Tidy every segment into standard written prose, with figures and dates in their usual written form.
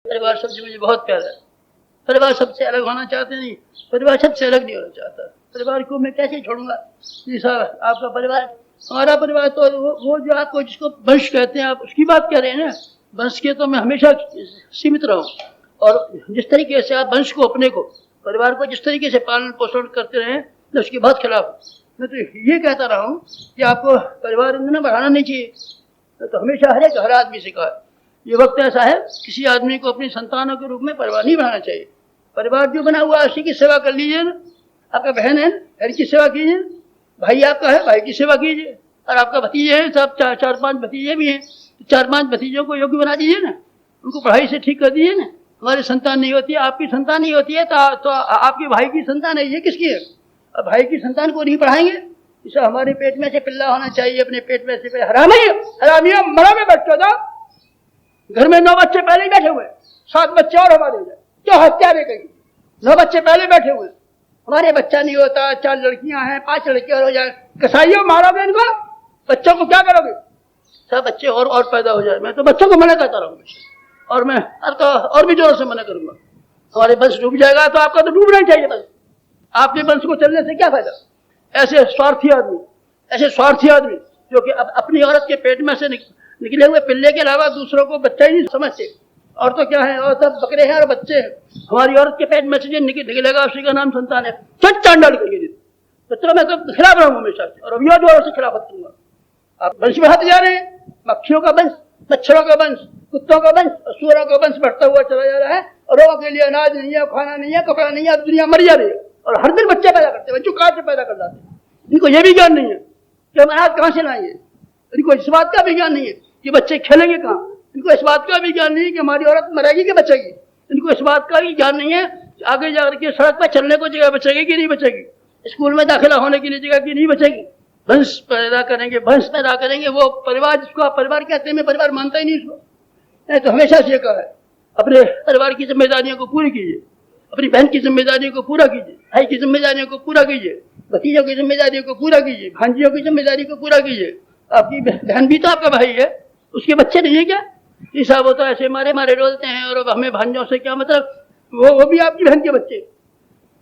परिवार शब्द मुझे बहुत प्यारा है। परिवार सबसे अलग होना चाहते नहीं, परिवार सबसे अलग नहीं होना चाहता। परिवार को मैं कैसे छोड़ूंगा? जी साहब, आपका परिवार, हमारा परिवार तो वो जो आपको जिसको वंश कहते हैं, आप उसकी बात कह रहे हैं ना। वंश के तो मैं हमेशा सीमित रहूं, और जिस तरीके से आप वंश को, अपने को, परिवार को जिस तरीके से पालन पोषण करते रहे, मैं उसके बहुत खिलाफ हूँ। मैं तो ये कहता रहा हूँ कि आपको परिवार इंधन बढ़ाना नहीं चाहिए। मैं तो हमेशा हर आदमी से कहा, ये वक्त ऐसा है, किसी आदमी को अपनी संतानों के रूप में परिवार नहीं बनाना चाहिए। परिवार जो बना हुआ है उसी की सेवा कर लीजिए ना। आपका बहन है, बहन की सेवा कीजिए। भाई आपका है, भाई की सेवा कीजिए। और आपका भतीजे हैं, सब चार पांच भतीजे भी हैं, तो 4-5 भतीजों को योग्य बना दीजिए ना। उनको पढ़ाई से ठीक कर दीजिए ना। हमारी संतान नहीं होती है, आपकी संतान नहीं होती है, तो आपके भाई की संतान है, ये किसकी है? अब भाई की संतान को नहीं पढ़ाएंगे? इसे हमारे पेट में से पिल्ला होना चाहिए, अपने पेट में से। हरामिया मरा में बच्चों था, घर में 9 बच्चे पहले ही बैठे हुए, 7 बच्चे और हमारे हो जाए, क्यों हत्या नहीं कही? 9 बच्चे पहले बैठे हुए, हमारे बच्चा नहीं होता, 4 लड़कियां हैं, 5 लड़के और हो जाए, कसाइयों मारोगे इनको, बच्चों को क्या करोगे? सब बच्चे और पैदा हो जाए। मैं तो बच्चों को मना करता रहूंगा, और मैं और भी जोर से मना करूंगा। हमारे वंश डूब जाएगा, तो आपका तो डूबना ही चाहिए बस। आपके वंश को चलने से क्या फायदा? ऐसे स्वार्थी आदमी जो कि अपनी औरत के पेट में से निकले हुए पिल्ले के अलावा दूसरों को बच्चा ही नहीं समझते। और तो क्या है, और सब बकरे हैं और बच्चे हैं। हमारी औरत के पेट में से जो निकलेगा उसी का नाम संतान है। चट चांडाल करिए बच्चों, मैं तो खिलाफ रहूंगा हमेशा से, और अभी जोरों से खिलाफत करूंगा। आप वंश बढ़ाते जा रहे हैं, मक्खियों का वंश, मच्छरों का वंश, कुत्तों का वंश, सूअरों का वंश बढ़ता हुआ चला जा रहा है, और लोगों के लिए अनाज नहीं है, खाना नहीं है, कपड़ा नहीं है, अब दुनिया मर जा रही है। और हर दिन बच्चे पैदा करते हैं, बच्चों कहाँ से पैदा कर जाते हैं? इनको ये भी ज्ञान नहीं है कि हम अनाज कहाँ से लाएंगे। इनको इस बात का भी ज्ञान नहीं है कि बच्चे खेलेंगे कहाँ। इनको इस बात का भी ज्ञान नहीं है कि हमारी औरत मरेगी कि बचेगी। इनको इस बात का भी ज्ञान नहीं है आगे जाकर के सड़क पर चलने को जगह बचेगी कि नहीं बचेगी, स्कूल में दाखिला होने के लिए जगह की नहीं बचेगी। वंश पैदा करेंगे, वो परिवार जिसको आप परिवार कहते हैं, मैं परिवार मानता ही नहीं इसको। नहीं तो हमेशा से कहा है, अपने परिवार की जिम्मेदारियों को पूरी कीजिए, अपनी बहन की जिम्मेदारियों को पूरा कीजिए, भाई की जिम्मेदारियों को पूरा कीजिए, भतीजों की जिम्मेदारियों को पूरा कीजिए, भांजियों की जिम्मेदारी को पूरा कीजिए। आपकी बहन भी तो आपका भाई है, उसके बच्चे नहीं है क्या? ये सब होता है, ऐसे मारे डोलते हैं, और हमें भांजों से क्या मतलब? वो भी आपकी बहन के बच्चे,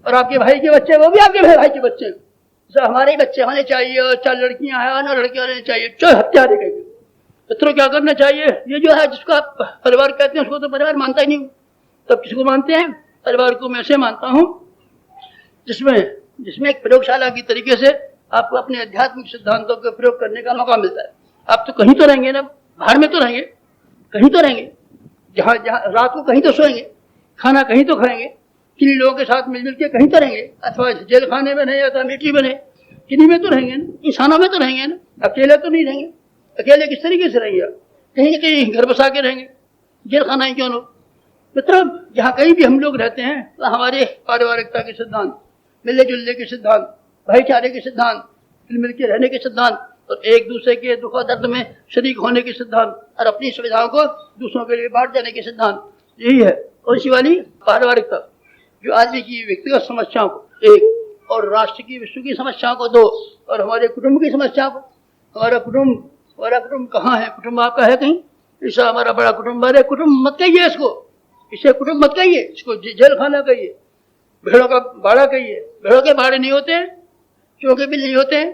और आपके भाई के बच्चे वो भी आपके भाई के बच्चे। हमारे ही बच्चे होने चाहिए, और 4 लड़कियां हैं, 9 लड़के होने चाहिए, जो हत्या देखेंगे। मित्रों, क्या करना चाहिए? ये जो है जिसको आप परिवार कहते हैं, उसको तो परिवार मानता ही नहीं। तब किसको मानते हैं? परिवार को मैं ऐसे मानता हूँ जिसमें एक प्रयोगशाला की तरीके से आपको अपने आध्यात्मिक सिद्धांतों का प्रयोग करने का मौका मिलता है। आप तो कहीं तो रहेंगे ना, बाहर में तो रहेंगे, कहीं तो रहेंगे, जहाँ रात को कहीं तो सोएंगे, खाना कहीं तो खाएंगे, किन्हीं लोगों के साथ मिलजुल के कहीं तो रहेंगे, अथवा जेल खाने में नहीं, अथवा मिट्टी में नहीं, किन्हीं में तो रहेंगे ना, इंसानों में तो रहेंगे ना। अकेले तो नहीं रहेंगे। अकेले किस तरीके से रहेंगे? कहीं ना कहीं घर बसा के रहेंगे, जेल खाना ही क्यों लो। मतलब जहाँ कहीं भी हम लोग रहते हैं, तो हमारे पारिवारिकता के सिद्धांत, मिलने जुलने के सिद्धांत, भाईचारे के सिद्धांत, मिल के रहने के सिद्धांत, और एक दूसरे के दुख और दर्द में शरीक होने के सिद्धांत, और अपनी सुविधाओं को दूसरों के लिए बांट देने के सिद्धांत, यही है। और इसी वाली पारिवारिकता जो आदमी की व्यक्तिगत समस्याओं को 1, और राष्ट्र की, विश्व की समस्याओं को 2, और हमारे कुटुंब की समस्याओं को। हमारा कुटुंब कहाँ है? कुटुंब आपका है कहीं? ऐसा हमारा बड़ा कुटुंब है। कुटुंब मत कहिए इसको, इसे कुटुंब मत कहिए, इसको जेल खाना कहिए, भेड़ों का बाड़ा कहिए। भेड़ों के बाड़े नहीं होते हैं, चूहों के बिल नहीं होते हैं।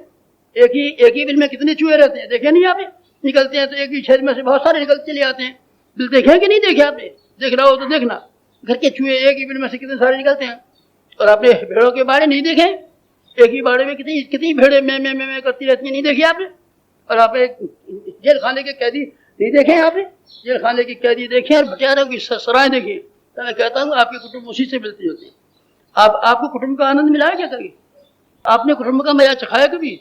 एक ही बिल में कितने चूहे रहते हैं, देखे नहीं आपने? निकलते हैं तो एक ही छेद में से बहुत सारे निकल चले आते हैं। बिल देखे कि नहीं देखे आपने? देख रहा हो तो देखना, घर के चूहे एक ही बिल में से कितने सारे निकलते हैं। और आपने भेड़ों के बाड़े नहीं देखे? एक ही बाड़े में कितनी भेड़े मैं करती रहती है, नहीं देखी आपने? और आपने जेल खाने के कैदी नहीं देखे? आपने जेल खाने की कैदी देखे, और भटियारों की सराय देखी। तो मैं कहता हूँ आपकी कुटुंब उसी से मिलती होती है। आपको कुटुंब का आनंद मिला है क्या कभी? आपने कुटुंब का मजा चखाया कभी?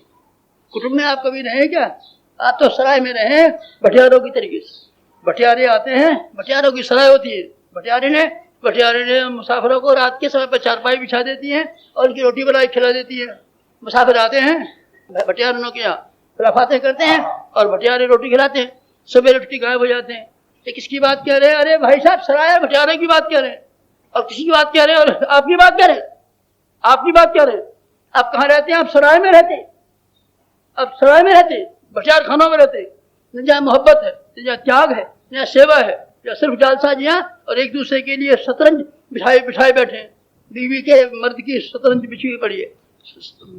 कुटुंब में आप कभी रहे क्या? आप तो सराय में रहे, भटियारों की तरीके से। भटियारे आते हैं, भटियारों की सराय होती है। भटियारे ने मुसाफिरों को रात के समय पर चारपाई बिछा देती हैं, और उनकी रोटी बनाई खिला देती है। मुसाफिर आते हैं, भटियारों के यहाँ खिलाफाते करते हैं, और भटियारे रोटी खिलाते हैं। सवेरे रोटी गायब हो जाते हैं। ये किसकी बात कह रहे हैं? अरे भाई साहब, सराय भटियारे की बात कह रहे हैं, और किसी की बात कह रहे हैं, और आपकी बात कह रहे हैं। आपकी बात कह रहे हैं। आप कहाँ रहते हैं? आप सराय में रहते हैं। आप सराय में रहते हैं, भटियार खानों में रहते हैं, जहाँ मोहब्बत है, जहाँ त्याग है, जहाँ सेवा है, जहाँ सिर्फ जालसाजियाँ और एक दूसरे के लिए शतरंज बिछाए बिछाए बैठे हैं। बीवी के मर्द की शतरंज बिछी हुई पड़ी है,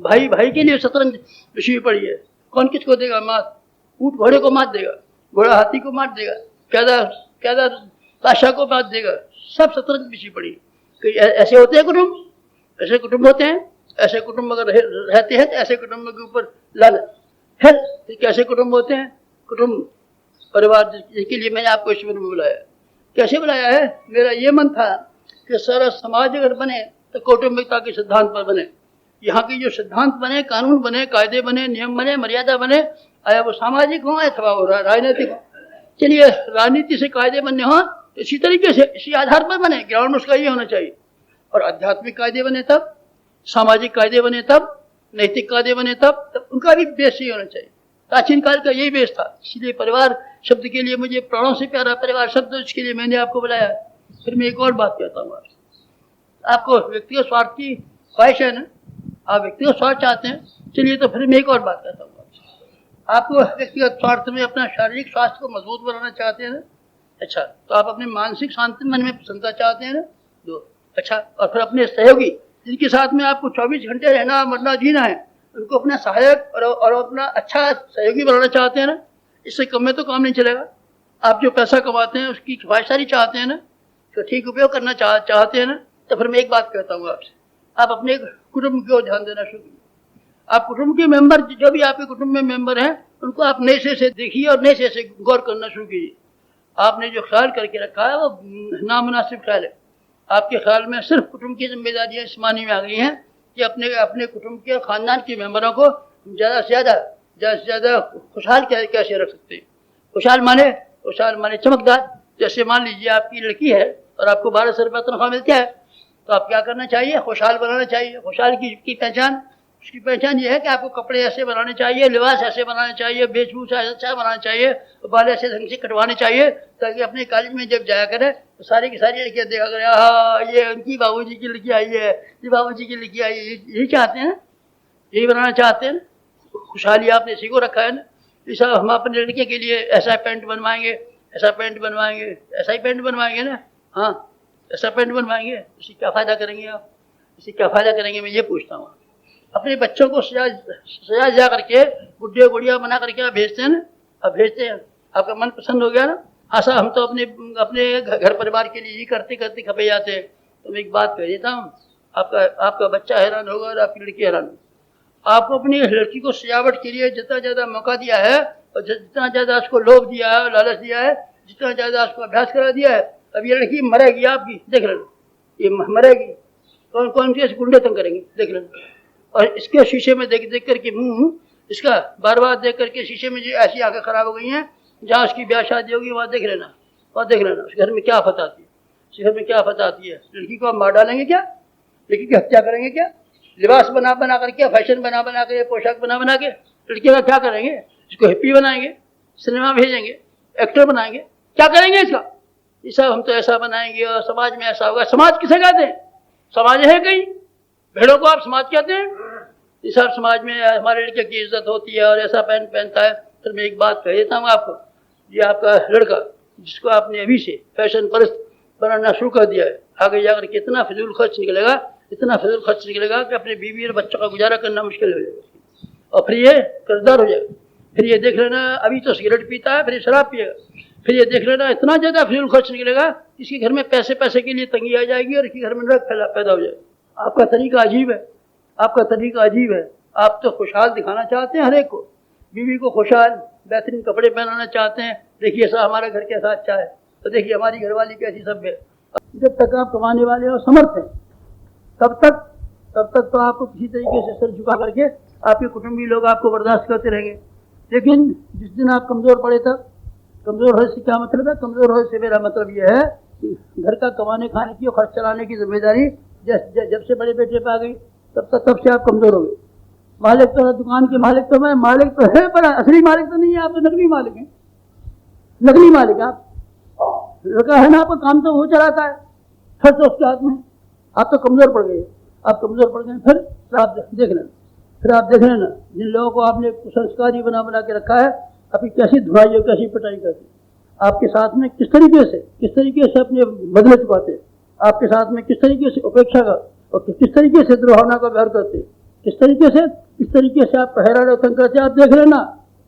भाई भाई के लिए शतरंज बिछी हुई पड़ी है। कौन किसको देगा मात? ऊंट घोड़े को मात देगा, घोड़ा हाथी को मात देगा, प्यादा बादशाह को मात देगा। सब शतरंज बिछी पड़ी है। ऐसे होते हैं कुटुंब? ऐसे कुटुंब होते हैं? ऐसे कुटुंब अगर रहते हैं तो ऐसे कुटुंब के ऊपर लानत है। तो कैसे कुटुंब होते हैं? कुटुंब परिवार जिसके लिए मैंने आपको ईश्वर में बुलाया। कैसे बुलाया है? मेरा ये मन था कि सारा समाज अगर बने तो कौटुंबिकता के सिद्धांत पर बने। यहाँ के जो सिद्धांत बने, कानून बने, कायदे बने, नियम बने, मर्यादा बने, आया वो सामाजिक हो अथवा वो राजनीतिक हो। चलिए राजनीति से कायदे बनने हो तो इसी तरीके से इसी आधार पर बने, ग्राउंड उसका ये होना चाहिए। और आध्यात्मिक कायदे बने तब, सामाजिक कायदे बने तब, नैतिक कायदे बने तब उनका भी बेस ही होना चाहिए। प्राचीन काल का यही बेस था। इसलिए परिवार शब्द के लिए मुझे प्राणों से प्यारा परिवार शब्द, इसके लिए मैंने आपको बुलाया। फिर मैं एक और बात कहता हूँ आपको व्यक्तिगत स्वार्थ की ख्वाहिश है ना, आप व्यक्तिगत स्वार्थ चाहते हैं, चलिए तो फिर मैं एक और बात कहता हूँ आपको व्यक्तिगत स्वार्थ में अपना शारीरिक स्वास्थ्य को मजबूत बनाना चाहते हैं ना, अच्छा, तो आप अपने मानसिक शांति मन में प्रसन्नता चाहते हैं ना, दो, अच्छा, और फिर अपने सहयोगी जिनके साथ में आपको 24 घंटे रहना मरना जीना है, उनको अपना सहायक और अपना अच्छा सहयोगी बनाना चाहते हैं ना। इससे कम में तो काम नहीं चलेगा। आप जो पैसा कमाते हैं उसकी ख्वाहिशारी चाहते हैं ना, तो ठीक उपयोग करना चाहते हैं ना, तो फिर मैं एक बात कहता हूँ आपसे, आप अपने कुटुंब को ध्यान देना शुरू कीजिए। आप कुटुंब के मेंबर, जो भी आपके कुटुंब में मेंबर हैं, उनको आप नए से देखिए और नए से गौर करना शुरू कीजिए। आपने जो ख्याल करके रखा है वो नामुनासिब ख्याल है। आपके ख्याल में सिर्फ कुटुंब की जिम्मेदारियां इस मानी में आ गई हैं कि अपने कुटुंब के खानदान के मेंबरों को ज़्यादा से ज़्यादा खुशहाल कैसे रख सकते हैं। खुशहाल माने चमकदार। जैसे मान लीजिए आपकी लड़की है और आपको 1200 रुपये तनख्वाह मिलती है, तो आप क्या करना चाहिए? खुशहाल बनाना चाहिए। खुशहाल की पहचान, उसकी पहचान ये है कि आपको कपड़े ऐसे बनाने चाहिए, लिबास ऐसे बनाना चाहिए, वेशभूषा ऐसा बनाना चाहिए, बाल ऐसे ढंग से कटवाने चाहिए, ताकि अपने कॉलेज में जब जाया करे तो सारी की सारी लड़कियाँ देखा करें, हाँ ये उनकी बाबूजी की लड़की आई है, ये बाबूजी की लड़की आई है। यही चाहते हैं, यही बनाना चाहते हैं। खुशहाली आपने इसी को रखा है ना। इस हम अपने लड़के के लिए ऐसा पैंट बनवाएंगे, ऐसा पैंट बनवाएंगे, ऐसा ही पैंट बनवाएंगे ना, हाँ ऐसा पैंट बनवाएंगे। इससे क्या फ़ायदा करेंगे आप? इससे क्या फ़ायदा करेंगे? मैं ये पूछता हूँ। अपने बच्चों को सजा करके गुड्डे गुड़िया बना करके आप भेजते हैं ना, आप भेजते हैं, आपका मन प्रसन्न हो गया ना। हाँ साहब, हम तो अपने घर परिवार के लिए ही करते करते खपे जाते हैं। तो मैं एक बात कह देता हूँ, आपका बच्चा हैरान होगा और आपकी लड़की हैरान होगी। आपको अपनी लड़की को सजावट के लिए जितना ज़्यादा मौका दिया है और जितना ज़्यादा उसको लोभ दिया है, लालच दिया है, जितना ज़्यादा उसको अभ्यास करा दिया है, अब ये लड़की मरेगी आपकी, देख लेना, ये मरेगी। कौन कौन से गुंडे तंग करेंगे, देख लेना। और इसके शीशे में देख करके मुँह इसका बार बार देख करके शीशे में जो ऐसी आंखें खराब हो गई हैं, जहाँ उसकी ब्याह शादी होगी वहाँ देख लेना, वहाँ देख लेना उस घर में क्या आफत आती है, उस घर में क्या आफत आती है। लड़की को आप मार डालेंगे क्या? लड़की की हत्या करेंगे क्या? लिबास बना करके, फैशन बना के, पोशाक बना के लड़की का क्या करेंगे? इसको हिप्पी बनाएंगे, सिनेमा भेजेंगे, एक्टर बनाएंगे, क्या करेंगे इसका? ये सब हम तो ऐसा बनाएंगे और समाज में ऐसा होगा। समाज किसे कहते हैं? समाज है कहीं? भेड़ों को आप समाज कहते हैं? इस सब समाज में हमारे लड़के की इज्जत होती है और ऐसा पहनता है। फिर मैं एक बात कह देता हूँ आपको, ये आपका लड़का जिसको आपने अभी से फैशन परस्त बनाना शुरू कर दिया है, आगे जाकर के इतना फिजूल खर्च निकलेगा, इतना फिजूल खर्च निकलेगा कि अपने बीवी और बच्चों का गुजारा करना मुश्किल हो जाएगा और फिर ये कर्जदार हो जाएगा। फिर ये देख लेना, अभी तो सिगरेट पीता है, फिर ये शराब पिएगा, फिर ये देख लेना इतना ज़्यादा फिजूल खर्च निकलेगा, इसके घर में पैसे के लिए तंगी आ जाएगी और इसके घर में नरक पैदा हो जाएगा। आपका तरीका अजीब है, आपका तरीका अजीब है। आप तो खुशहाल दिखाना चाहते हैं हर एक को, बीवी को खुशहाल बेहतरीन कपड़े पहनाना चाहते हैं, देखिए ऐसा हमारा घर कैसा अच्छा है, तो देखिए हमारी घरवाली कैसी सभ्य है। जब तक आप कमाने वाले और समर्थ हैं तब तक तो आपको किसी तरीके से सर झुका करके आपके कुटुंबी लोग आपको बर्दाश्त करते रहेंगे। लेकिन जिस दिन आप कमज़ोर पड़े तब, कमज़ोर होने से क्या मतलब है? कमज़ोर होने से मेरा मतलब यह है कि घर का कमाने खाने की और खर्च चलाने की जिम्मेदारी जब से बड़े बेटे पे आ गई तब से आप कमज़ोर हो गए। मालिक तो दुकान के मालिक तो मैं, मालिक तो है पर असली मालिक तो नहीं है, आप तो नकली मालिक हैं, नकली मालिक आप। लड़का है ना, आपका काम तो वो चलाता है, खर्च तो उसके हाथ में। आप तो कमज़ोर पड़ गए, आप कमज़ोर पड़ गए। फिर आप देख लेना जिन लोगों को आपने संस्कारी बना के रखा है, आपकी कैसी धुलाई और कैसी पिटाई करती। आपके साथ में किस तरीके से अपने बदले चुकाते हैं, आपके साथ में किस तरीके से उपेक्षा का और किस तरीके से दुर्भावना का व्यवहार करते हैं, किस तरीके से आप हैरान और तंग करते हैं। आप देख लेना,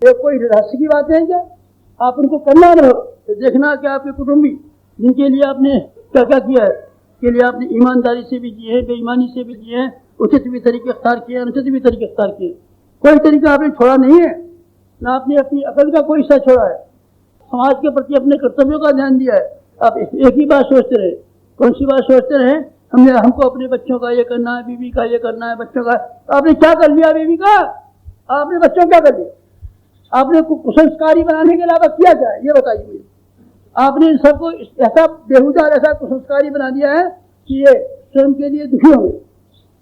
ये कोई रहस्य की बात है क्या? आप उनको करना रहो, देखना कि आपके कुटुंबी जिनके लिए आपने क्या क्या किया है, के लिए आपने ईमानदारी से भी जिए हैं, बेईमानी से भी जिए हैं, उचित भी तरीके अख्तियार किए, अनुचित भी तरीके अख्तियार किए, कोई तरीका आपने छोड़ा नहीं है, ना आपने अपनी अकल का कोई हिस्सा छोड़ा है, समाज के प्रति अपने कर्तव्यों का ध्यान दिया है। आप एक ही बात सोचते रहे, कौन सी बात सोचते रहे? हमको अपने बच्चों का ये करना है, बीवी का ये करना है, बच्चों का। आपने क्या कर लिया बीवी का? आपने बच्चों क्या कर लिया? आपने कुसंस्कारी बनाने के अलावा किया क्या है, ये बताइए मुझे। आपने इन सबको ऐसा बेहुदा ऐसा कुसंस्कारी बना दिया है कि ये स्वयं के लिए दुखी होंगे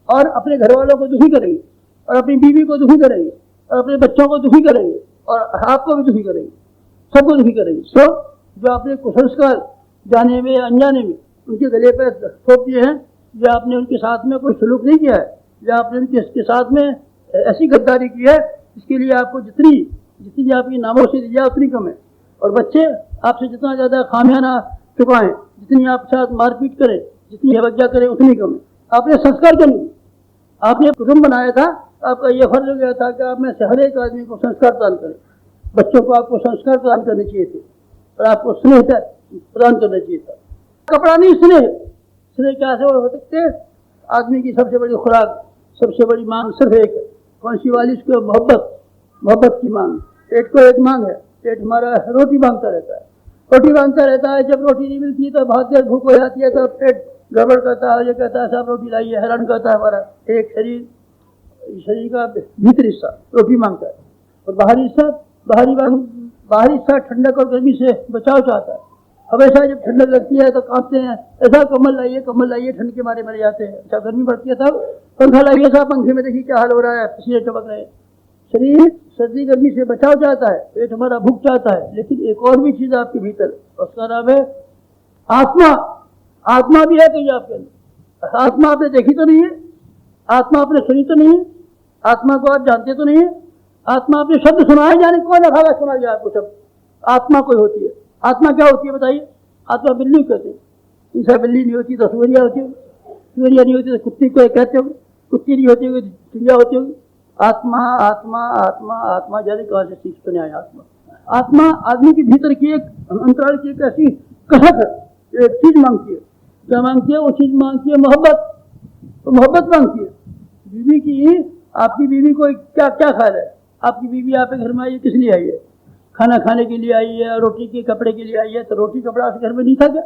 और अपने घर वालों को दुखी करेंगे और अपनी बीवी को दुखी करेंगे और अपने बच्चों को दुखी करेंगे और आपको भी दुखी करेंगे, सबको दुखी करेंगे। तो जो आपने कुसंस्कार जाने में अनजाने में उनके गले पर थोप दिए हैं, या आपने उनके साथ में कोई सलूक नहीं किया है, या आपने उनके साथ में ऐसी गद्दारी की है इसके लिए आपको जितनी आपकी नामों से दी जाए उतनी कम है। और बच्चे आपसे जितना ज़्यादा खामियाना चुकाएं, जितनी आपके साथ मारपीट करें, जितनी अवज्ञा करें उतनी कम है। आपने संस्कार क्यों नहीं? आपने कुटुंब बनाया था, आपका यह फर्ज हो गया था कि आप में से हर एक आदमी को संस्कार प्रदान करें। बच्चों को आपको संस्कार प्रदान करने चाहिए थे और आपको स्नेह प्रदान करना चाहिए था। कपड़ा नहीं, स्नेह क्या से हो सकते? आदमी की सबसे बड़ी खुराक, सबसे बड़ी मांग सिर्फ एक है, कौन सी वाली? उसको मोहब्बत की मांग। पेट को एक मांग है, पेट हमारा रोटी मांगता रहता है, रोटी मांगता रहता है। जब रोटी नहीं मिलती तो बहुत देर भूख हो जाती है, तो पेट गड़बड़ करता है, ये कहता है साहब रोटी लाइए, हैरान करता है। हमारा एक शरीर का भीतरी हिस्सा रोटी मांगता है और बाहरी हिस्सा ठंडक और गर्मी से बचाव चाहता है। हमेशा जब ठंडक लगती है तो कांपते हैं, ऐसा कम्बल लाइए, ठंड के मारे मर जाते हैं। अच्छा गर्मी पड़ती है तब पंखा लाइए, साहब पंखे में देखिए क्या हाल हो रहा है, पसीने टपक रहे हैं। शरीर सर्दी गर्मी से बचाव चाहता है, पेट हमारा भूख चाहता है। लेकिन एक और भी चीज आपके भीतर, उसका नाम है आत्मा। आत्मा भी है कहीं आपके अंदर। आत्मा आपने देखी तो नहीं है, आत्मा आपने सुनी तो नहीं है, आत्मा को आप जानते तो नहीं है। आत्मा आपने शब्द सुना है, जाने कौन अखाड़ा सुना गया आपको शब्द? आत्मा कोई होती है। आत्मा क्या होती है बताइए? आत्मा बिल्ली कहते हैं। ऐसा बिल्ली नहीं होती तो सुअरिया होती होगी, सुअरिया नहीं होती तो कुत्ती को कहते होगी, कुत्ती नहीं होती होगी तो चिड़िया होती होगी। आत्मा आत्मा आत्मा आत्मा, जाने कहाँ से सीख सुने आए आत्मा। आत्मा आदमी के भीतर की एक अंतराल की एक ऐसी कसक है, एक चीज मांगती है। क्या मांगती है? वो चीज मांगती है मोहब्बत। तो मोहब्बत मांगती है। बीवी की, आपकी बीवी को क्या क्या ख्याल है? आपकी बीवी आपके घर में आई है, किस लिए आई है? खाना खाने के लिए आई है, रोटी के कपड़े के लिए आई है। तो रोटी कपड़ा उसके घर में नहीं था क्या?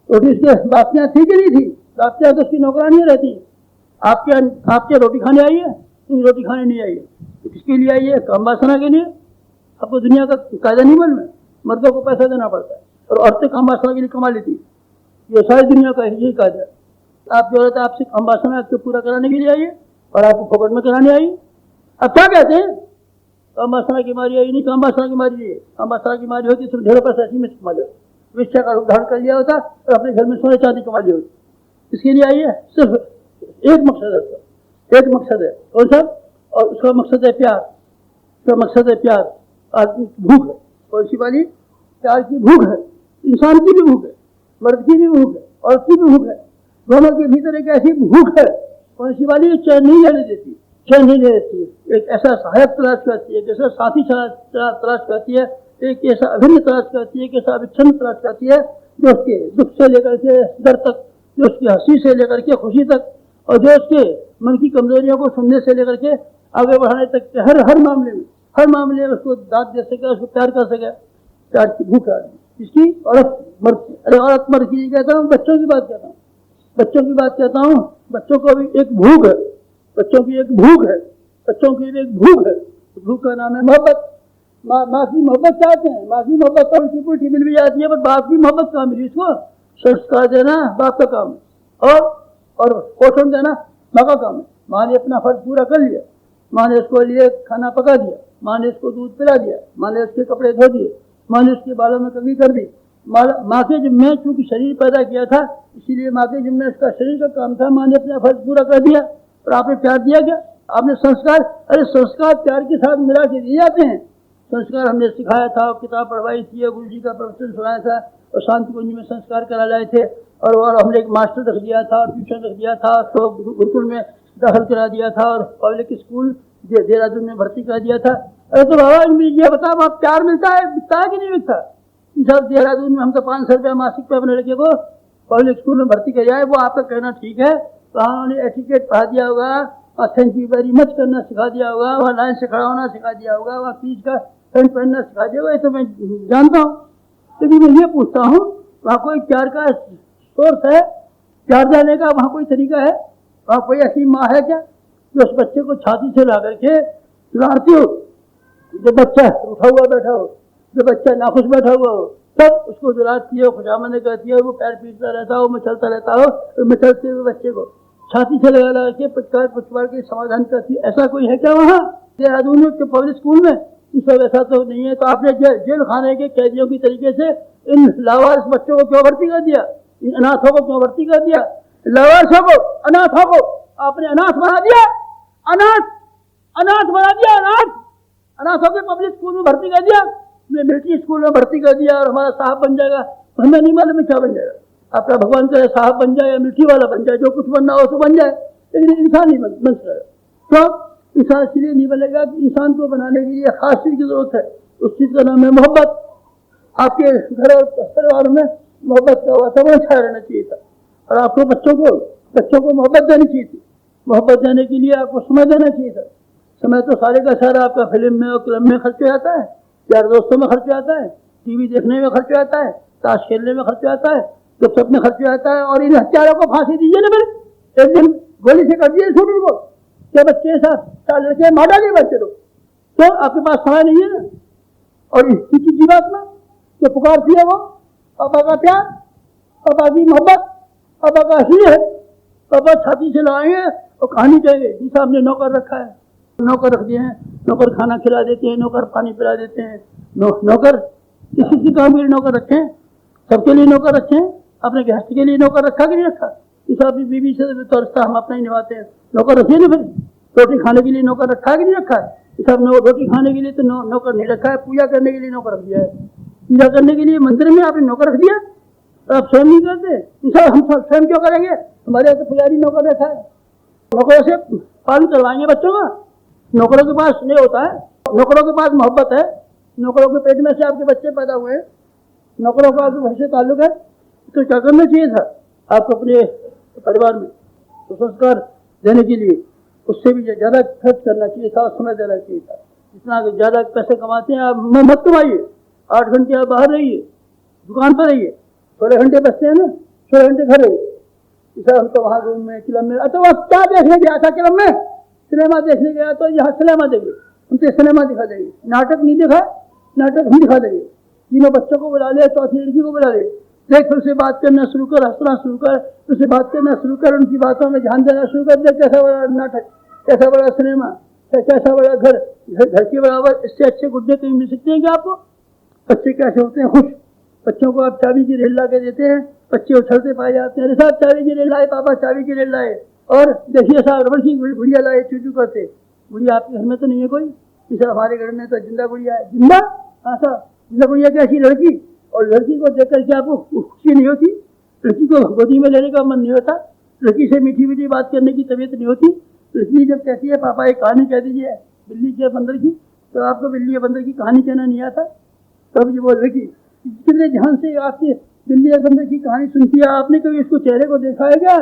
रोटी उसके बापियाँ थी कि नहीं थी? बापियाँ तो उसकी नौकरानियाँ रहती। आपके रोटी खाने आई है? नहीं, रोटी खाने नहीं आई है। तो किसके लिए आई है? काम वासना के लिए। आपको दुनिया का कायदा नहीं मालूम है? मर्दों को पैसा देना पड़ता है और औरतें काम वासना के लिए कमा लेती है। ये सारी दुनिया का यही कायदा है। आपकी औरत आपसे काम वासना आपको पूरा कराने के लिए आई है और आपको फोकट में कराने आई। अब क्या कहते हैं? काम वासना की मारी आई नहीं, काम वासना की मारी है। काम वासना की मारी होती तो ढेरों पैसा इसी में कमा लो, विषय का उदाहरण कर लिया होता और अपने घर में सोने चांदी कमा ली होती। इसके लिए आई है, सिर्फ एक मकसद है उसका, एक मकसद है। कौन सा? और उसका मकसद है प्यार। उसका मकसद है प्यार। आदमी की भूख है। कौन सी वाली? प्यार की भूख है। इंसान की भी भूख है, मर्द की भी भूख है, औरत की भी भूख है। दोनों के भीतर एक ऐसी भूख है। कौन सी वाली? चैन नहीं लेने देती, चैन नहीं लेने देती है। एक ऐसा सहायक तलाश करती है, एक ऐसा साथी तलाश करती है, एक ऐसा अभिन्न तलाश करती है, एक ऐसा अविच्छिन्न तलाश करती है जो उसके दुख से लेकर के दर्द तक, जो उसकी हंसी से लेकर के खुशी तक, और जो उसके मन की कमजोरियों को सुनने से लेकर के आगे बढ़ाने तक के हर मामले में उसको दाद दे सके, उसको प्यार कर सके। प्यार की भूख है इसकी। औरत मर्द की, अरे औरत मर्द की नहीं कहता हूँ, बच्चों की बात कहता हूँ, बच्चों की बात कहता हूँ। बच्चों को भी एक भूख है, बच्चों की एक भूख है, बच्चों की एक भूख है। भूख का नाम है मोहब्बत। माँ की मोहब्बत चाहते हैं। माँ की मोहब्त तो उल्टी पुल्टी मिल भी जाती है, पर बाप की मोहब्त कहाँ मिली? इसको संस्कार देना बाप का काम है और पोषण देना माँ का काम है। माँ ने अपना फर्ज पूरा कर लिया, माँ ने उसको लिए खाना पका दिया, माँ ने उसको दूध पिला दिया, माँ ने उसके कपड़े धो दिए, माँ ने उसके बालों में कंघी कर दी। माँ के जिम्मे चूंकि शरीर पैदा किया था, इसीलिए माँ के जिम्मे उसका शरीर का काम था। माँ ने अपना फर्ज पूरा कर दिया और आपने प्यार दिया क्या? आपने संस्कार, अरे संस्कार प्यार के साथ मिला के दिए जाते हैं। संस्कार हमने सिखाया था, किताब पढ़वाई थी, गुरु जी का प्रवचन सुनाया था और शांति कुंज में संस्कार करा लाए थे। और हमने एक मास्टर रख दिया था, ट्यूशन रख दिया था, तो गुरुकुल में दाखिल करा दिया था और पब्लिक स्कूल देहरादून में भर्ती करा दिया था। अरे तो बाबा ये बताओ, वहाँ प्यार मिलता है कि नहीं मिलता? सब देहरादून में हम तो 500 रुपया मासिक पे अपने लड़के को पब्लिक स्कूल में भर्ती कर जाए, वो आपका कहना ठीक है। वहाँ उन्होंने एटिकेट पढ़ा दिया होगा और थैंक यू वेरी मच करना सिखा दिया होगा, वहाँ लाइन से खड़ा होना सिखा दिया होगा, वहाँ पीछ का पैंट पहनना सिखा दिया होगा, ये तो मैं जानता हूँ। लेकिन मैं ये पूछता हूँ, वहाँ कोई प्यार का सोर्स है, प्यार देने का वहाँ कोई तरीका है? वहाँ कोई ऐसी माँ है क्या जो उस बच्चे को छाती से ला करके लाड़ती हो? जो बच्चा उठा हुआ बैठा हो, जो बच्चा नाखुश बैठा हुआ हो, तब उसको दुलारती है, खुशामद करती है, वो पैर पीटता रहता हो, मचलता रहता हो, और मचलते हुए बच्चे को छाती से लगा के पुचकार के समाधान करती है। ऐसा कोई है क्या वहाँ देहरादून के पब्लिक स्कूल में? इस सब ऐसा तो नहीं है। तो आपने जेल खाने के कैदियों की तरीके से इन लावारिस बच्चों को क्यों भर्ती कर दिया? इन अनाथों को क्यों भर्ती कर दिया? लावारिसों को, अनाथों को आपने अनाथ बना दिया, अनाथ बना दिया, अनाथों के पब्लिक स्कूल में भर्ती कर दिया, मिलिट्री स्कूल में भर्ती कर दिया और हमारा साहब बन जाएगा। हमें नहीं मालूम में क्या बन जाएगा। आपका भगवान करे साहब बन जाए या मिलिट्री वाला बन जाए, जो कुछ बनना हो तो बन जाए, लेकिन इंसान नहीं बन सकेगा। तो इंसान इसलिए नहीं बनेगा कि इंसान को बनाने के लिए खास चीज की जरूरत है। उस चीज का नाम है मोहब्बत। आपके घर और परिवार में मोहब्बत का वातावरण छाया रहना चाहिए था और आपको बच्चों को मोहब्बत देनी चाहिए थी। मोहब्बत देने के लिए आपको समय देना चाहिए था। समय तो सारे का सारा आपका फिल्म में और क्लब में खर्च हो जाता है, यार दोस्तों में खर्च हो जाता है, टीवी देखने में खर्च हो जाता है, ताश खेलने में खर्च हो जाता है, जब सब में खर्च हो जाता है। और इन हत्यारों को फांसी दीजिए ना, फिर एक दिन गोली से कर दिए छूट को, क्या बच्चे साथ लड़के मार डालिए बच्चे लोग, तो आपके पास समय नहीं है ना। और इसी जीवात्मा जो पुकारती है वो पापा का प्यार, पापा की मोहब्बत, पापा का ही है, पापा छाती से लगाएंगे और कहानी कहेंगे जी साहब ने नौकर रखा है, नौकर रख दिए हैं, नौकर खाना खिला देते हैं, नौकर पानी पिला देते हैं, नौकर किसी काम के लिए नौकर रखे हैं, सबके लिए नौकर रखे हैं। अपने गृहस्थ के लिए नौकर रखा कि नहीं रखा? इस अपनी बीवी से तो रिश्ता हम अपना ही निभाते हैं, नौकर रखिए ना। फिर रोटी खाने के लिए नौकर रखा कि नहीं रखा है? इस रोटी खाने के लिए तो नौकर नहीं रखा है, पूजा करने के लिए नौकर रख दिया है। पूजा करने के लिए मंदिर में आपने नौकर रख दिया, तो आप स्वयं नहीं करते। इस हम स्वयं क्यों करेंगे? हमारे यहाँ तो पुजारी नौकर रखा है, नौकरों से पालन करवाएंगे बच्चों का। नौकरों के पास नहीं होता है, नौकरों के पास मोहब्बत है, नौकरों के पेट में से आपके बच्चे पैदा हुए, नौकरों का आपके भविष्य ताल्लुक है, तो क्या करना चाहिए था आपको अपने परिवार में? तो संस्कार देने के लिए उससे भी ज़्यादा खर्च करना चाहिए था और समय देना चाहिए था। जितना ज़्यादा पैसे कमाते हैं आप मत कमाइए, 8 घंटे आप बाहर रहिए, दुकान पर रहिए, 16 घंटे बचते हैं ना, 16 घंटे घर रहिए। इसे हम तो वहाँ रूम में क्लब में, तो आप क्या देखने गया था क्लब में? सिनेमा देखने गया तो यहाँ सिनेमा देंगे, हम तो सिनेमा दिखा देंगे। नाटक नहीं दिखा, नाटक हम दिखा देंगे। तीनों बच्चों को बुला ले, चौथी लड़की को बुला ले, देख फिर से बात करना शुरू कर, हंसना शुरू कर, फिर से बात करना शुरू कर, उनकी बातों में ध्यान देना शुरू कर। देख कैसा बड़ा नाटक, कैसा बड़ा सिनेमा, कैसा बड़ा घर के बराबर, इससे अच्छे गुड्डे कहीं मिल सकते हैं क्या आपको? बच्चे कैसे होते हैं खुश, बच्चों को आप चाबी की रेल ला के देते हैं, बच्चे उछलते पाए जाते हैं, अरे साहब चाबी की रेल लाए, पापा चाबी की रेल लाए, और देखिए साहब रबड़ की गुड़िया लाए, चूचू करते। गुड़िया आपके घर में तो नहीं है कोई? इसे हमारे घर में तो जिंदा गुड़िया है। जिंदा? हाँ साहब, जिंदा गुड़िया कैसी? लड़की। और लड़की को देख करके आपको खुशी नहीं होती? लड़की को गोदी में लेने का मन नहीं होता? लड़की से मीठी मीठी बात करने की तबीयत नहीं होती? लड़की जब कहती है पापा एक कहानी कह दीजिए बिल्ली के बंदर की, तो आपको बिल्ली और बंदर की कहानी कहना नहीं आता? तब ये बोल लड़की कितने ध्यान से आपकी बिल्ली और बंदर की कहानी सुनती है। आपने कभी उसको चेहरे को देखा है क्या?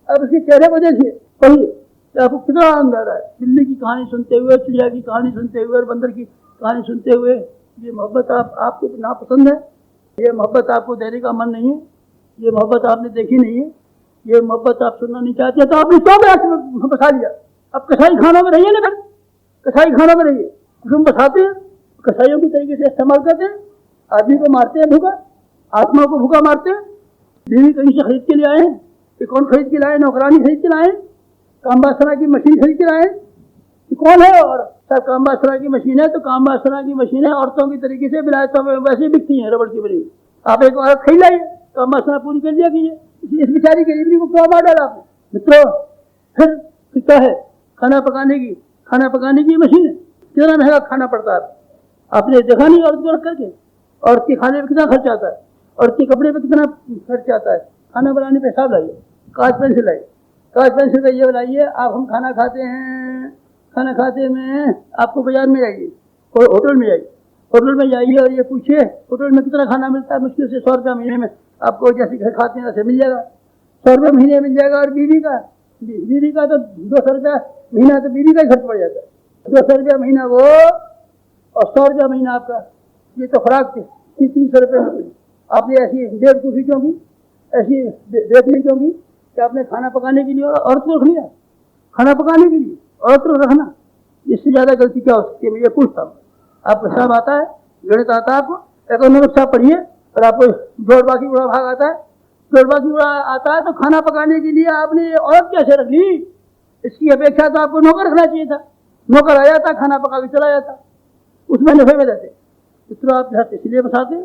आप उसके चेहरे को देखिए, पढ़िए, तो आपको कितना आनंद आ रहा है बिल्ली की कहानी सुनते हुए, चिड़िया की कहानी सुनते हुए और बंदर की कहानी सुनते हुए। ये मोहब्बत आपको नापसंद है, ये मोहब्बत आपको देने का मन नहीं है, ये मोहब्बत आपने देखी नहीं है, ये मोहब्बत आप सुनना नहीं चाहते, तो आपने क्यों बैठ बसा लिया? अब कसाई खानों में रहिए ना, फिर कसाई खानों में रहिए, कुसुम बसाते हैं, कसाइयों की तरीके से इस्तेमाल करते हैं, आदमी को मारते हैं भूखा, आत्मा को भूखा मारते हैं। बीवी कहीं से खरीद के ले आए हैं, ये कौन खरीद के लाए? नौकरानी खरीद के लाए, कामवासना की मशीन खरीद के लाए, कौन है? और सब कामवासना की मशीन है, तो कामवासना की मशीन है औरतों की तरीके से विलायतों में वैसे बिकती हैं रबड़ की बनी। आप एक औरत खरीद लाइए, कामवासना पूरी कर दिया कीजिए। इस बेचारी गरीबी को क्यों मार डाला आपने? मित्रों, फिर क्या है? खाना पकाने की मशीन है, कितना महंगा खाना पड़ता है। आपने देखा नहीं औरत को रख करके? औरत के खाने में कितना खर्च आता है, औरत के कपड़े पे कितना खर्च आता है। खाना बनाने पे हिसाब लाइए, काज पेंसिल लाइए, काज पेंसिल का ये लाइए। आप हम खाना खाते हैं, खाना खाते में आपको बाजार में जाइए और होटल में जाइए, होटल में जाइए और ये पूछिए होटल में कितना खाना मिलता है। मुश्किल से 100 रुपया महीने में आपको जैसे घर खाते हैं वैसे मिल जाएगा, 100 रुपये महीने मिल जाएगा। और बीवी का तो 200 रुपया महीना, तो बीवी का ही खर्च पड़ जाता है। 200 रुपया महीना वो और 100 रुपया महीना आपका। ये तो खुराक थी 300 रुपये में। आपने ऐसी डेढ़ कुर्सी क्यों की, ऐसी देखने क्यों की कि आपने खाना पकाने के लिए औरत को रख लिया? खाना पकाने के लिए औरत को रखना, इससे ज़्यादा गलती क्या हो सकती है? मैं ये पूछता हूँ। आपको हिसाब आता है, गणित आता है, आपको इकोनॉमिक्स आप पढ़िए, और आपको जोड़ बाकी गुणा भाग आता है, जोड़ बाकी गुणा आता है, तो खाना पकाने के लिए आपने औरत कैसे रख ली? इसकी अपेक्षा तो आपको नौकर रखना चाहिए था। नौकर आ जाता, खाना पका के चला जाता, उसमें नफे में रहते। इतना आप इसलिए बसाते,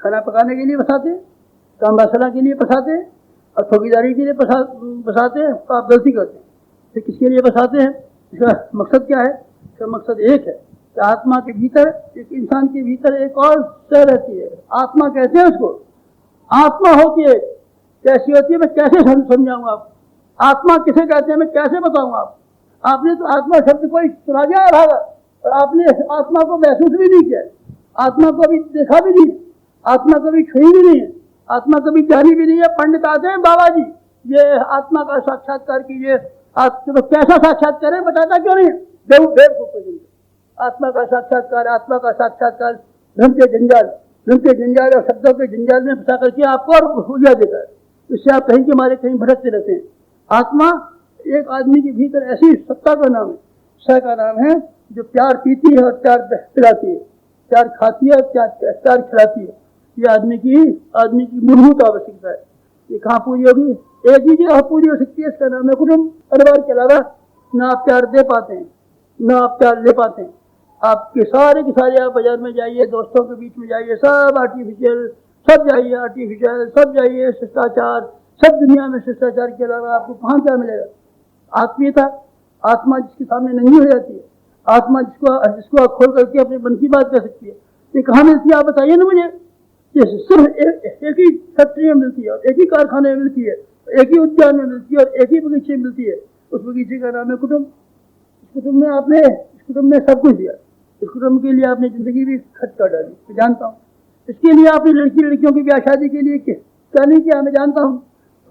खाना पकाने के लिए बसाते, काम मसाला के लिए बसाते और ठोकीदारी के लिए बसाते, तो आप गलती करते हैं। तो किसके लिए बसाते हैं? इसका मकसद क्या है? इसका मकसद एक है कि आत्मा के भीतर, एक इंसान के भीतर एक और सह रहती है, आत्मा कहते हैं उसको। आत्मा होती है, कैसी होती है मैं कैसे समझाऊंगा आपको? आत्मा किसे कहते हैं मैं कैसे बताऊंगा आपको? आपने तो आत्मा शब्द कोई सुना गया भागा, और आपने आत्मा को महसूस भी नहीं किया, आत्मा को अभी देखा भी नहीं, आत्मा कभी छुई भी नहीं है, आत्मा कभी जानी भी नहीं है। पंडित आते हैं, बाबा जी ये आत्मा का साक्षात्कार कीजिए। आप तो कैसा साक्षात्कार है बताता क्यों नहीं? आत्मा का साक्षात्कार, आत्मा का साक्षात्कार भ्रम के जंजाल और शब्दों के जंजाल में फंसा करके आपको और उलझा देता है। इससे आप कहीं के मारे कहीं भटकते रहते हैं। आत्मा एक आदमी के भीतर ऐसी सत्ता का नाम है, सह का नाम है, जो प्यार पीती है और प्यार पिलाती है, प्यार खाती है और प्यार खिलाती है। ये आदमी की मूलभूत आवश्यकता है। ये कहाँ पूरी होगी? एक ही जगह पूरी हो सकती है, इसका नाम है कुटुंब। परिवार के अलावा ना आप प्यार दे पाते हैं, ना आप प्यार ले पाते हैं। आपके सारे के सारे आप बाजार में जाइए, दोस्तों के बीच में जाइए, सब आर्टिफिशियल, सब जाइए आर्टिफिशियल, सब जाइए शिष्टाचार, सब दुनिया में शिष्टाचार के अलावा आपको कहाँ क्या मिलेगा? आत्मीयता, आत्मा जिसके सामने नंगी हो जाती है, आत्मा जिसको आप खोल करके अपने मन की बात कर सकती है, ये कहाँ मिलती है? आप बताइए ना मुझे। ये सिर्फ एक ही फैक्ट्री में मिलती है, और एक ही कारखाने में मिलती है, एक ही उद्यान में मिलती है, और एक ही बगीचे में मिलती है। उस बगीचे का नाम है कुटुंब। इस कुटुंब में सब कुछ दिया। इस कुटुंब के लिए आपने जिंदगी भी खर्च कर डाली, मैं जानता हूँ। इसके लिए आपने लड़कियों की ब्याह शादी के लिए क्या नहीं किया, मैं जानता हूँ।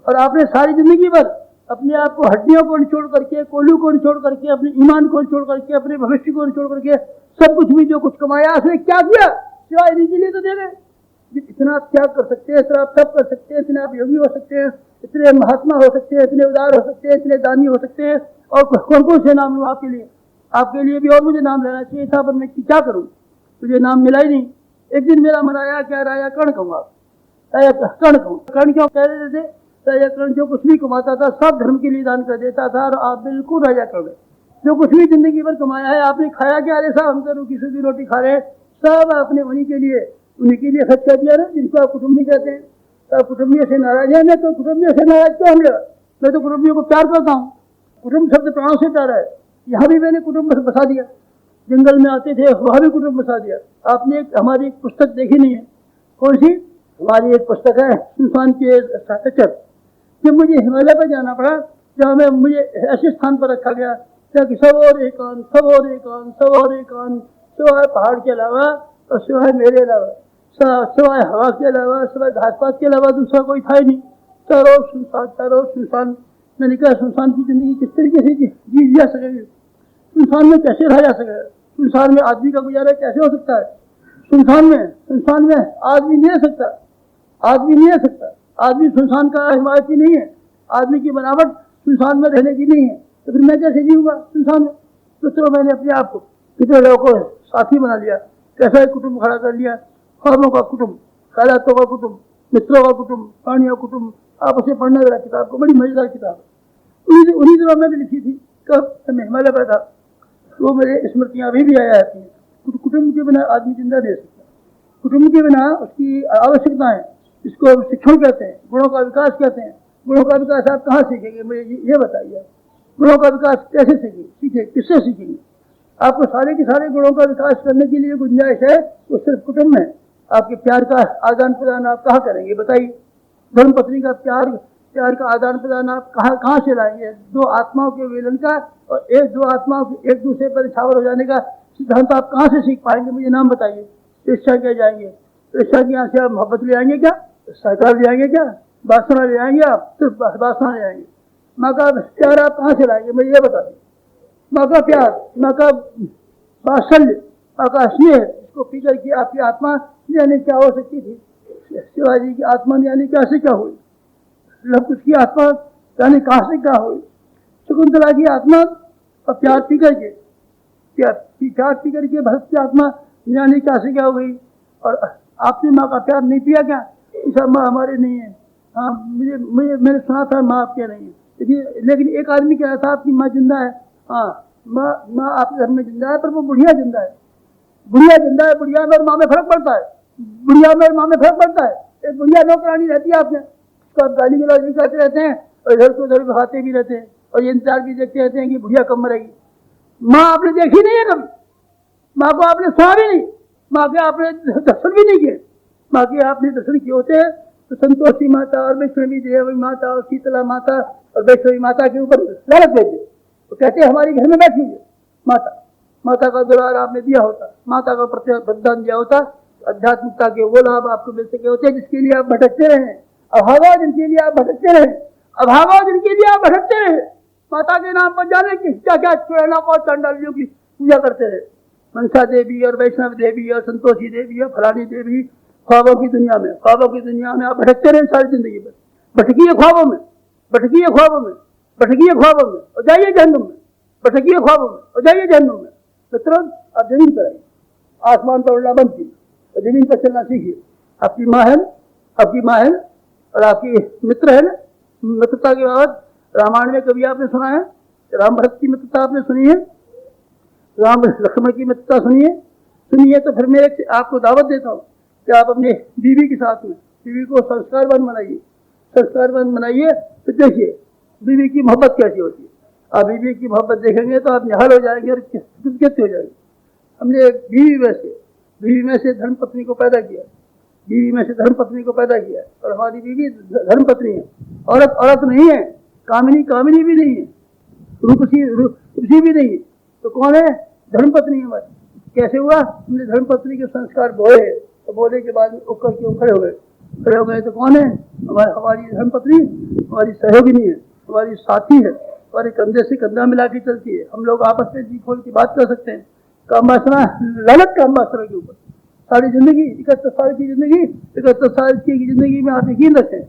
और आपने सारी जिंदगी भर अपने आप को हड्डियों को निचोड़ करके, कोलू को निचोड़ करके, अपने ईमान को निचोड़ करके, अपने भविष्य को निचोड़ करके, सब कुछ भी जो कुछ कमाया आपने क्या किया? सिवाय इन्हीं के लिए तो दे गए। इतना आप त्याग कर सकते हैं, इतना आप तप कर सकते हैं, इतने आप योगी हो सकते हैं, इतने महात्मा हो सकते हैं, इतने उदार हो सकते हैं, इतने दानी हो सकते हैं। और कौन कौन से नाम लूँ आपके लिए? आपके लिए भी और मुझे नाम लेना चाहिए था, पर मैं क्या करूँ? मुझे नाम मिला ही नहीं। एक दिन मेरा मन आया, क्या राजा कर्ण कहूँगा, राजा कर्ण कहूँ। कर्ण क्यों कह रहे थे? राजा कर्ण जो कुछ भी कमाता था सब धर्म के लिए दान कर देता था। और आप बिल्कुल राजा कर्ण, जो कुछ भी जिंदगी भर कमाया है आपने खाया क्या? अरे साहब हम तो रूखी सूखी रोटी खा रहे हैं, सब आपने उन्हीं के लिए खर्च कर दिया ना, जिनको आप कुटुंबी कहते हैं। तो आप कुटुंबियों से नाराज है? मैं तो कुटुंबियों से नाराज क्यों हम? मैं तो कुटुंबियों को प्यार करता हूँ। कुटुंब शब्द प्राणों से प्यारा है। यहाँ भी मैंने कुटुंब बसा दिया, जंगल में आते थे वहाँ भी कुटुंब बसा दिया। आपने हमारी एक पुस्तक देखी नहीं है? कौन सी? हमारी एक पुस्तक है सुनसान के साक्षर। जब मुझे हिमालय पर जाना पड़ा, जहाँ में मुझे ऐसे स्थान पर रखा गया कि सब और एकांत, सिवाय पहाड़ के अलावा और सिवाय मेरे अलावा, सिवाय हवा के अलावा, सिवाय घास पात के अलावा दूसरा कोई था ही नहीं। चारों सुनसान। मैंने कहा सुनसान की जिंदगी किस तरीके से जी जा सकेगी? सुनसान में कैसे रहा जा सकेगा? सुनसान में आदमी का गुजारा कैसे हो सकता है? सुनसान में आदमी नहीं रह सकता। आदमी सुनसान का हिमायती नहीं है। आदमी की बनावट सुनसान में रहने की नहीं है। तो फिर मैं कैसे जीऊँगा सुनसान में? तो चलो मैंने अपने आप को कितने लोगों को साथी बना लिया, कैसा एक कुटुंब खड़ा कर लिया। ख्वाबों का कुटुंब, ख्यालातों का कुटुंब, मित्रों का कुटुंब, प्राणियों का कुटुंब। आप उसे पढ़ना जरा किताब को, बड़ी मजेदार किताब है। उन्हीं दिनों में भी लिखी थी, कब मैं हिमालय पर था। तो मेरे स्मृतियाँ अभी भी आया आती हैं। कुटुंब के बिना आदमी जिंदा नहीं रह सकता। कुटुंब के बिना उसकी आवश्यकताएं, इसको शिक्षण कहते हैं, गुणों का विकास कहते हैं। गुणों का विकास आप कहाँ सीखेंगे? मुझे ये बताइए, गुणों का विकास कैसे सीखें? किससे सीखेंगे? आपको सारे के सारे गुणों का विकास करने के लिए गुंजाइश है, तो सिर्फ कुटुंब में आपके प्यार का आदान प्रदान आप कहाँ करेंगे बताइए। धर्म पत्नी का प्यार का आदान प्रदान आप कहाँ से लाएंगे। दो आत्माओं के मिलन का और दो आत्माओं के एक दूसरे पर निछावर हो जाने का सिद्धांत आप कहाँ से सीख पाएंगे, मुझे नाम बताइए। ईर्ष्या क्या जाएंगे, ईर्ष्या के यहाँ से आप मोहब्बत ले आएंगे क्या, सहकार ले आएंगे क्या, वासना ले आएंगे, आप सिर्फ वासना ले आएंगे। माँ का प्यार आप कहाँ से लाएंगे, मुझे ये बता दें। माँ का प्यार, माँ का वात्सल्य, माँ का स्नेह, इसको पी करके आपकी आत्मा यानी क्या हो सकती थी। शिवाजी की आत्मा यानी कैसे क्या हुई, लवकुश की आत्मा यानी कहाँ से क्या हुई, शकुंतला की आत्मा और प्यार पी करके भरत की आत्मा यानी कैसे क्या हो गई। और आपने माँ का प्यार नहीं पिया क्या, ऐसा माँ हमारे नहीं है। हाँ मैंने सुना था माँ आपके नहीं है, लेकिन एक आदमी कह रहा था आपकी माँ जिंदा है। हाँ माँ आपके घर में जिंदा है, पर वो बुढ़िया जिंदा है। बुढ़िया जिंदा है, बुढ़िया में और माँ में फर्क पड़ता है। बुढ़िया में और माँ में फर्क पड़ता है। एक बुढ़िया नौकरानी रहती है आपने, उसको आप गाली गलौज भी करते रहते हैं और इधर को उधर बहाते भी रहते हैं और ये इंतजार भी देखते रहते हैं कि बुढ़िया कब मरेगी। माँ आपने देखी नहीं है कभी, माँ को आपने सुना भी नहीं, माँ के आपने दर्शन भी नहीं किए। माँ के आपने दर्शन किए होते हैं तो संतोषी माता और वैष्णवी देवी माता और शीतला माता और वैष्णवी माता के ऊपर लालच भेजे, तो कहते हैं हमारे घर में बैठी हुई माता। माता का दुलार आपने दिया होता, माता का प्रतिदान दिया होता, आध्यात्मिकता के वो लाभ आपको मिल सके होते जिसके लिए आप भटकते रहे, अभागा जिनके लिए आप भटकते रहे, अभागा जिनके लिए आप भटकते रहे। माता के नाम पर जाने की क्या क्या चुड़ैलों को चंडालियों की पूजा करते रहे। मनसा देवी और वैष्णव देवी और संतोषी देवी और फलानी देवी, ख्वाबों की दुनिया में आप भटकते रहे सारी जिंदगी में। भटकिए ख्वाबों में, भटकिए ख्वाबों में, भटकिए ख्वाबों में और जाइए जहन्नुम में, भटकिए ख्वाबों में और जाइए जहन्नुम में। तो तुरंत आप जमीन पर आइए, आसमान पर उड़ना बंद कीजिए और जमीन पर चलना सीखिए। आपकी माँ है, आपकी माँ है और आपकी मित्र है ना। मित्रता के बाद रामायण में कभी आपने सुना है राम भरत की मित्रता आपने सुनी है, राम लक्ष्मण की मित्रता सुनिए। तो फिर मैं आपको दावत देता हूँ कि आप अपने बीवी के साथ में बीवी को संस्कारवान बनाइए। तो देखिए बीवी की मोहब्बत कैसी होती है। आप बीवी की मोहब्बत देखेंगे तो आप निहाल हो जाएंगे और कैसे हो जाएंगे। हमने बीवी में से धर्म पत्नी को पैदा किया, बीवी में से धर्म पत्नी को पैदा किया और हमारी बीवी धर्म पत्नी है। औरत नहीं है, कामिनी भी नहीं है, रूपसी भी नहीं है, तो कौन है, धर्म पत्नी है हमारी। कैसे हुआ, हमने धर्म पत्नी के संस्कार बोए, तो बोले के बाद उकर के खड़े हो गए। तो कौन है, हमारी धर्म पत्नी हमारी सहयोगिनी है, हमारी साथी है, हमारे कंधे से कंधा मिला के चलती है। हम लोग आपस में जी खोल की बात कर सकते हैं। काम वासना, लालच काम वासना के ऊपर सारी जिंदगी 71 साल की जिंदगी में आप यकीन रखें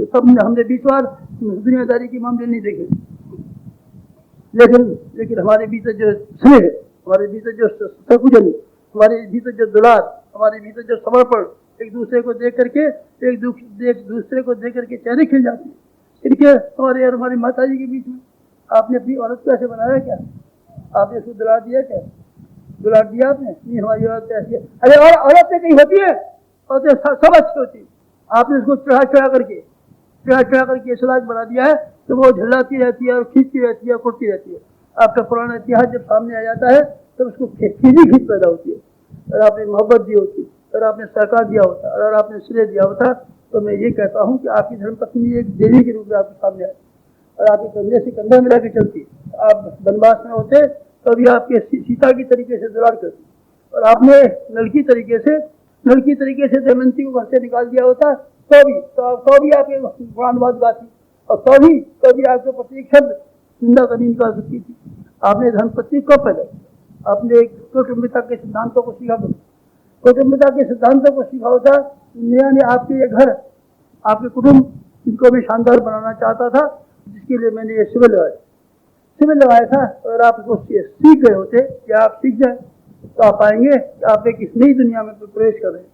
सब हमने 20 बार दुनियादारी के मामले नहीं देखे, लेकिन हमारे भीतर जो स्नेह, हमारे भीतर जो सकुचन, हमारे भीतर जो दुलार, हमारे भीतर जो समर्पण, एक दूसरे को देख करके चेहरे खिल जाते हैं। इनके हमारे और हमारी माता जी के बीच में आपने अपनी औरत को ऐसे बनाया क्या, आपने उसको दुलार दिया क्या, दुलार दिया आपने नहीं। हमारी औरत ऐसी है, अरे और औरतें कहीं होती है, औरतें सब अच्छी होती है। आपने उसको चढ़ा करके इस लायक बना दिया है तो वो झल्लाती रहती है और खींचती रहती है, कुटती रहती है। आपका पुराना इतिहास जब सामने आ जाता है तो उसको खींच पैदा होती है। और आपने मोहब्बत दी होती, और आपने सहकार दिया होता, और आपने श्रेय दिया होता, तो मैं ये कहता हूँ कि आपकी धर्मपत्नी एक देवी के रूप में आपके सामने आई और आपके कंधे से कंधा मिला के चलती। आप वनवास में होते तो अभी आपके सीता की तरीके से दुलार करती, और आपने नलकी तरीके से दमयंती को घर से निकाल दिया होता तो भी आपके गुणानुवाद गाती, और तो भी आपके प्रति एक शब्द निंदा करनी निकाल सकती थी। आपने धर्मपत्नी कब पैदा किया, आपने कौटुंबिकता के सिद्धांतों को सीखा, कौटुंबिकता के सिद्धांतों को सीखा होता। दुनिया ने आपके ये घर, आपके कुटुंब, इनको भी शानदार बनाना चाहता था, जिसके लिए मैंने ये शिविर लगाया था। और आप उसको सीख गए होते, या आप सीख जाए तो आप पाएंगे कि आप एक नई दुनिया में प्रवेश कर रहे हैं।